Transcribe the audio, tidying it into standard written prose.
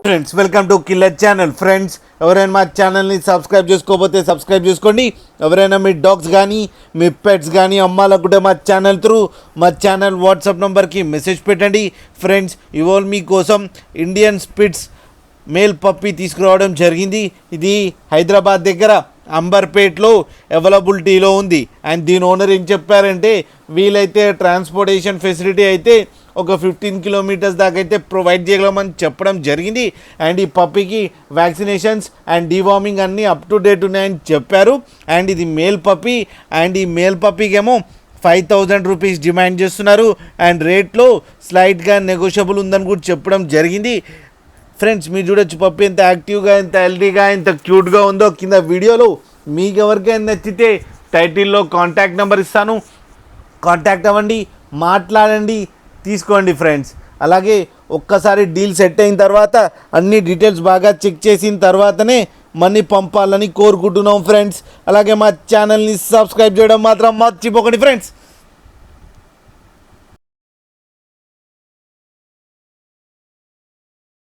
Friends welcome to killer channel. Friends ఎవరైనా మా ఛానల్ని సబ్స్క్రైబ్ చేసుకోకపోతే సబ్స్క్రైబ్ చేసుకోండి. ఎవరైనా మీ డాగ్స్ కానీ మీ పెట్స్ కానీ అమ్మాలనుకుంటే మా ఛానల్ త్రూ మా ఛానల్ వాట్సాప్ నెంబర్కి మెసేజ్ పెట్టండి. ఫ్రెండ్స్ ఇవాళ మీకోసం ఇండియన్ స్పిట్స్ మేల్ పప్పీ తీసుకురావడం జరిగింది. ఇది హైదరాబాద్ దగ్గర అంబర్పేట్లో అవైలబిలిటీలో ఉంది. అండ్ దీని ఓనర్ ఏం చెప్పారంటే వీలైతే ట్రాన్స్పోర్టేషన్ ఫెసిలిటీ అయితే ఒక 15 కిలోమీటర్స్ దాకా అయితే ప్రొవైడ్ చేయగలమని చెప్పడం జరిగింది. అండ్ ఈ పప్పీకి వ్యాక్సినేషన్స్ అండ్ డీవార్మింగ్ అన్నీ అప్ టు డేట్ ఉన్నాయని చెప్పారు. అండ్ ఇది మేల్ పప్పీ. అండ్ ఈ మేల్ పప్పీకి ఏమో 5,000 రూపీస్ డిమాండ్ చేస్తున్నారు. అండ్ రేట్లో స్లైట్గా నెగోషియబుల్ ఉందని కూడా చెప్పడం జరిగింది. ఫ్రెండ్స్ మీరు చూడొచ్చు పప్పి ఎంత యాక్టివ్గా, ఎంత హెల్తీగా, ఎంత క్యూట్గా ఉందో కింద వీడియోలో. మీకు ఎవరికైనా నచ్చితే టైటిల్లో కాంటాక్ట్ నెంబర్ ఇస్తాను, కాంటాక్ట్ అవ్వండి, మాట్లాడండి, తీసుకోండి ఫ్రెండ్స్. అలాగే ఒక్కసారి డీల్ సెట్ అయిన తర్వాత అన్ని డీటెయిల్స్ బాగా చెక్ చేసిన తర్వాతనే మనీ పంపాలని కోరుకుంటున్నాం ఫ్రెండ్స్. అలాగే మా ఛానల్ని సబ్స్క్రైబ్ చేయడం మాత్రం మర్చిపోకండి ఫ్రెండ్స్.